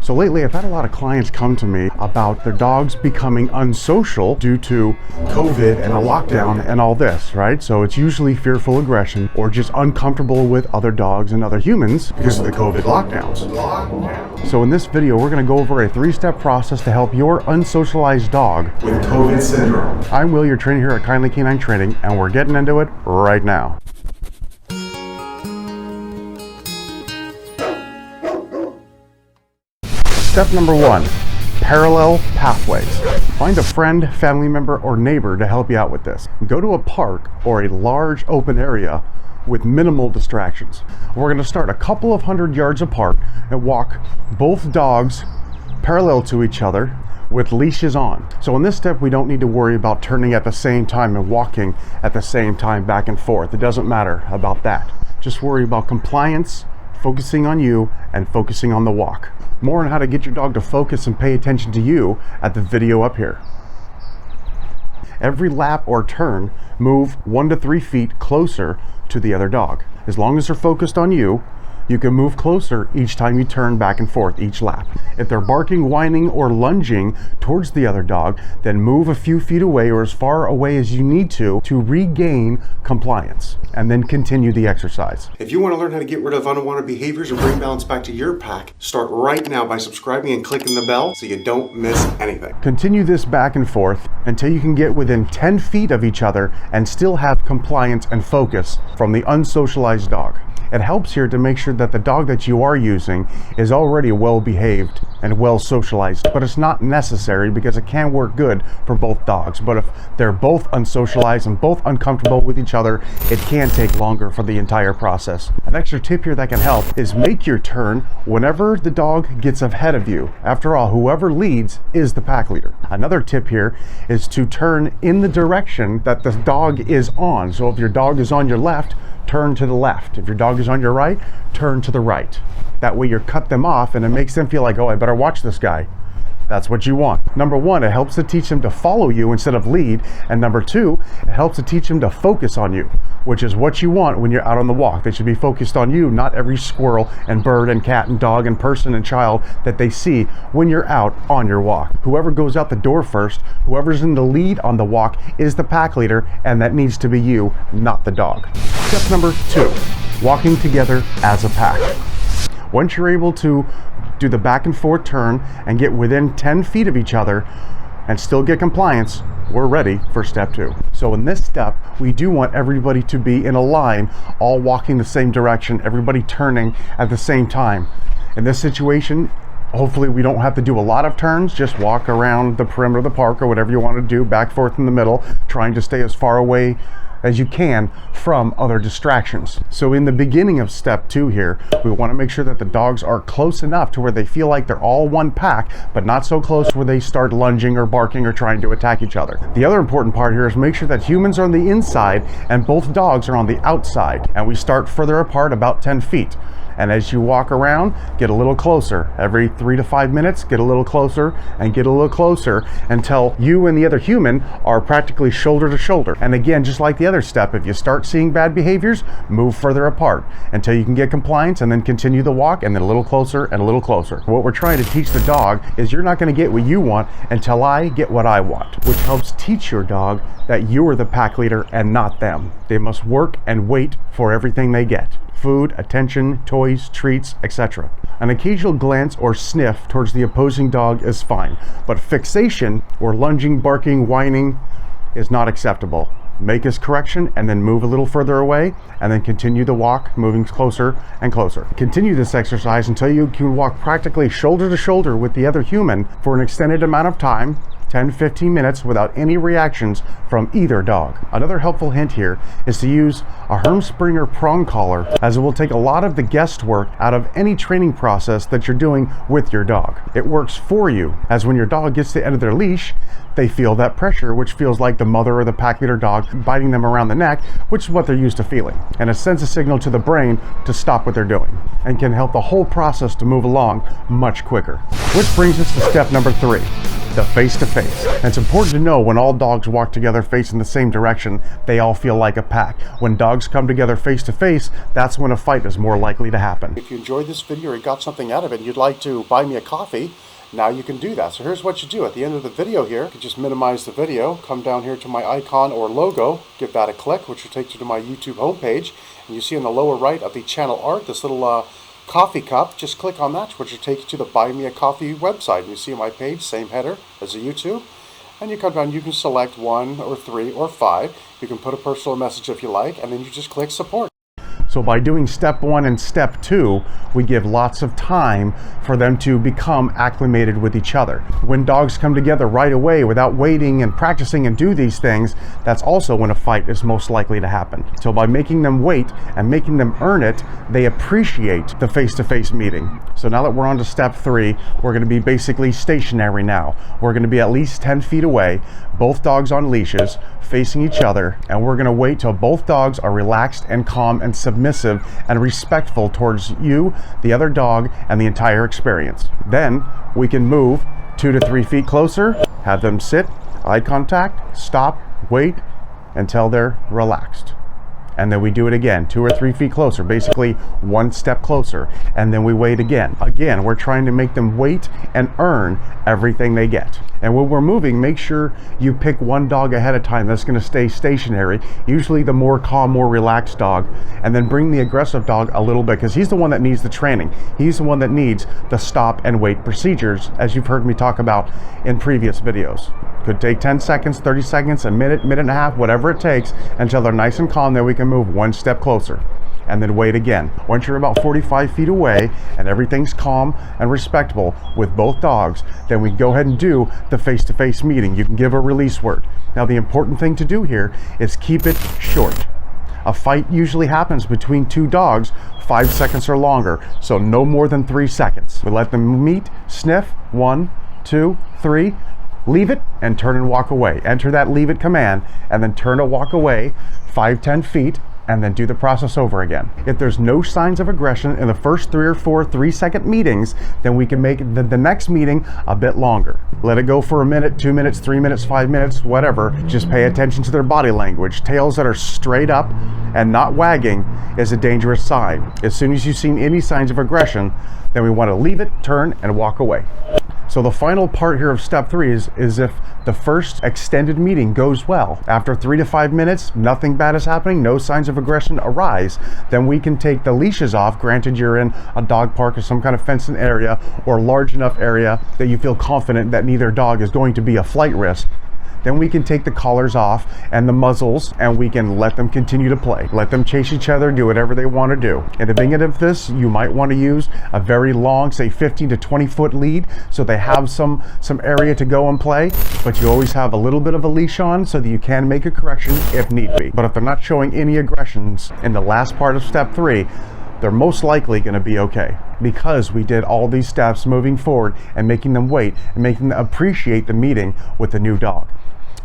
So lately I've had a lot of clients come to me about their dogs becoming unsocial due to COVID and a lockdown and all this, right? So it's usually fearful aggression or just uncomfortable with other dogs and other humans because of the COVID lockdowns. So in this video, we're gonna go over a 3-step process to help your unsocialized dog with COVID syndrome. I'm Will, your trainer here at Kindly Canine Training, and we're getting into it right now. Step number 1, parallel pathways. Find a friend, family member, or neighbor to help you out with this. Go to a park or a large open area with minimal distractions. We're going to start a couple of 100 yards apart and walk both dogs parallel to each other with leashes on. So in this step, we don't need to worry about turning at the same time and walking at the same time back and forth. It doesn't matter about that. Just worry about compliance, focusing on you, and focusing on the walk. More on how to get your dog to focus and pay attention to you at the video up here. Every lap or turn, move 1 to 3 feet closer to the other dog. As long as they're focused on you, you can move closer each time you turn back and forth each lap. If they're barking, whining, or lunging towards the other dog, then move a few feet away or as far away as you need to regain compliance, and then continue the exercise. If you want to learn how to get rid of unwanted behaviors and bring balance back to your pack, start right now by subscribing and clicking the bell so you don't miss anything. Continue this back and forth until you can get within 10 feet of each other and still have compliance and focus from the unsocialized dog. It helps here to make sure that the dog that you are using is already well behaved and well socialized, but it's not necessary because it can work good for both dogs. But if they're both unsocialized and both uncomfortable with each other, it can take longer for the entire process. An extra tip here that can help is make your turn whenever the dog gets ahead of you. After all, whoever leads is the pack leader. Another tip here is to turn in the direction that the dog is on. So if your dog is on your left, turn to the left. If your dog is on your right, turn to the right. That way you cut them off and it makes them feel like, oh, I better watch this guy. That's what you want. Number 1, it helps to teach them to follow you instead of lead. And number 2, it helps to teach them to focus on you, which is what you want when you're out on the walk. They should be focused on you, not every squirrel and bird and cat and dog and person and child that they see when you're out on your walk. Whoever goes out the door first, whoever's in the lead on the walk is the pack leader, and that needs to be you, not the dog. Step number 2, walking together as a pack. Once you're able to do the back and forth turn and get within 10 feet of each other and still get compliance, we're ready for step 2. So in this step, we do want everybody to be in a line, all walking the same direction, everybody turning at the same time. In this situation, hopefully we don't have to do a lot of turns, just walk around the perimeter of the park or whatever you want to do, back, forth in the middle, trying to stay as far away as you can from other distractions. So in the beginning of step 2 here, we want to make sure that the dogs are close enough to where they feel like they're all one pack, but not so close where they start lunging or barking or trying to attack each other. The other important part here is make sure that humans are on the inside and both dogs are on the outside. And we start further apart, about 10 feet. And as you walk around, get a little closer. Every 3 to 5 minutes, get a little closer and get a little closer until you and the other human are practically shoulder to shoulder. And again, just like the other step, if you start seeing bad behaviors, move further apart until you can get compliance and then continue the walk and then a little closer and a little closer. What we're trying to teach the dog is you're not going to get what you want until I get what I want, which helps teach your dog that you're the pack leader and not them. They must work and wait for everything they get. Food, attention, toys, treats, etc. An occasional glance or sniff towards the opposing dog is fine, but fixation or lunging, barking, whining is not acceptable. Make his correction and then move a little further away and then continue the walk, moving closer and closer. Continue this exercise until you can walk practically shoulder to shoulder with the other human for an extended amount of time, 10-15 minutes, without any reactions from either dog. Another helpful hint here is to use a Herm Sprenger prong collar, as it will take a lot of the guesswork out of any training process that you're doing with your dog. It works for you, as when your dog gets to the end of their leash, they feel that pressure, which feels like the mother or the pack leader dog biting them around the neck, which is what they're used to feeling. And it sends a signal to the brain to stop what they're doing and can help the whole process to move along much quicker. Which brings us to step number 3. the face-to-face. And it's important to know when all dogs walk together facing the same direction, they all feel like a pack. When dogs come together face-to-face, that's when a fight is more likely to happen. If you enjoyed this video or got something out of it and you'd like to buy me a coffee, now you can do that. So here's what you do. At the end of the video here, you can just minimize the video, come down here to my icon or logo, give that a click, which will take you to my YouTube homepage. And you see in the lower right of the channel art, this little coffee cup. Just click on that, which will take you to the Buy Me a Coffee website. And you see my page, same header as the YouTube. And you come down, you can select 1 or 3 or 5. You can put a personal message if you like, and then you just click support. So by doing step 1 and step 2, we give lots of time for them to become acclimated with each other. When dogs come together right away without waiting and practicing and do these things, that's also when a fight is most likely to happen. So by making them wait and making them earn it, they appreciate the face-to-face meeting. So now that we're on to step 3, we're going to be basically stationary now. We're going to be at least 10 feet away, both dogs on leashes, facing each other, and we're going to wait till both dogs are relaxed and calm and submissive and respectful towards you, the other dog, and the entire experience. Then we can move 2 to 3 feet closer, have them sit, eye contact, stop, wait until they're relaxed. And then we do it again, 2 or 3 feet closer, basically 1 step closer, and then we wait again. Again, we're trying to make them wait and earn everything they get. And when we're moving, make sure you pick one dog ahead of time that's going to stay stationary, usually the more calm, more relaxed dog, and then bring the aggressive dog a little bit, because he's the one that needs the training. He's the one that needs the stop and wait procedures, as you've heard me talk about in previous videos. Could take 10 seconds, 30 seconds, a minute, minute and a half, whatever it takes, until they're nice and calm. Then we can move 1 step closer and then wait again. Once you're about 45 feet away and everything's calm and respectable with both dogs, then we go ahead and do the face-to-face meeting. You can give a release word. Now the important thing to do here is keep it short. A fight usually happens between 2 dogs 5 seconds or longer, so no more than 3 seconds. We let them meet, sniff, 1, 2, 3, leave it, and turn and walk away. Enter that leave it command, and then turn to walk away 5-10 feet, and then do the process over again. If there's no signs of aggression in the first 3 or 4 3-second meetings, then we can make the next meeting a bit longer. Let it go for a minute, 2 minutes, 3 minutes, 5 minutes, whatever. Just pay attention to their body language. Tails that are straight up and not wagging is a dangerous sign. As soon as you've seen any signs of aggression, then we want to leave it, turn, and walk away. So the final part here of step 3 is if the first extended meeting goes well. After 3 to 5 minutes, nothing bad is happening, no signs of aggression arise, then we can take the leashes off. Granted, you're in a dog park or some kind of fenced-in area or large enough area that you feel confident that neither dog is going to be a flight risk. Then we can take the collars off and the muzzles, and we can let them continue to play. Let them chase each other, do whatever they want to do. At the beginning of this, you might want to use a very long, say 15 to 20 foot lead, so they have some area to go and play, but you always have a little bit of a leash on so that you can make a correction if need be. But if they're not showing any aggressions in the last part of step 3, they're most likely going to be okay, because we did all these steps moving forward and making them wait and making them appreciate the meeting with the new dog.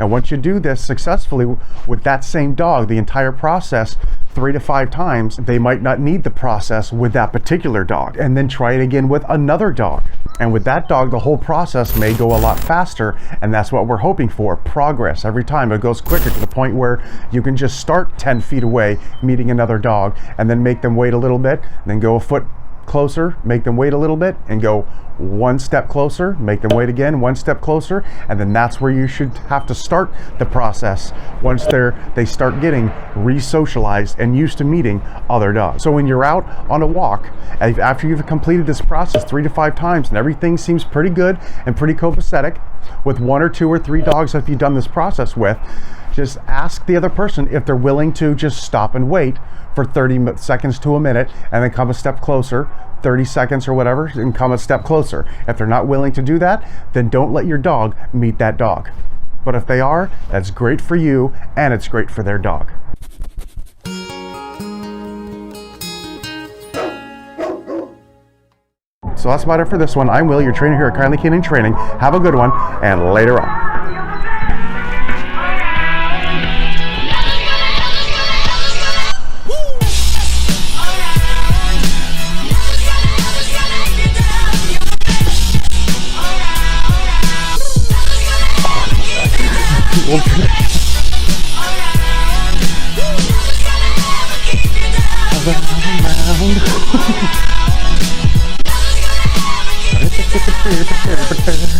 And once you do this successfully with that same dog, the entire process 3 to 5 times, they might not need the process with that particular dog, and then try it again with another dog. And with that dog, the whole process may go a lot faster, and that's what we're hoping for. Progress. Every time it goes quicker, to the point where you can just start 10 feet away meeting another dog and then make them wait a little bit, then go a foot closer, make them wait a little bit, and go 1 step closer, make them wait again, 1 step closer, and then that's where you should have to start the process once they start getting re-socialized and used to meeting other dogs. So when you're out on a walk, after you've completed this process 3 to 5 times and everything seems pretty good and pretty copacetic with 1 or 2 or 3 dogs that you've done this process with, just ask the other person if they're willing to just stop and wait for 30 seconds to a minute, and then come a step closer, 30 seconds or whatever, and come a step closer. If they're not willing to do that, then don't let your dog meet that dog. But if they are, that's great for you, and it's great for their dog. So that's about it for this one. I'm Will, your trainer here at Kindly Canine Training. Have a good one, and later on. protect.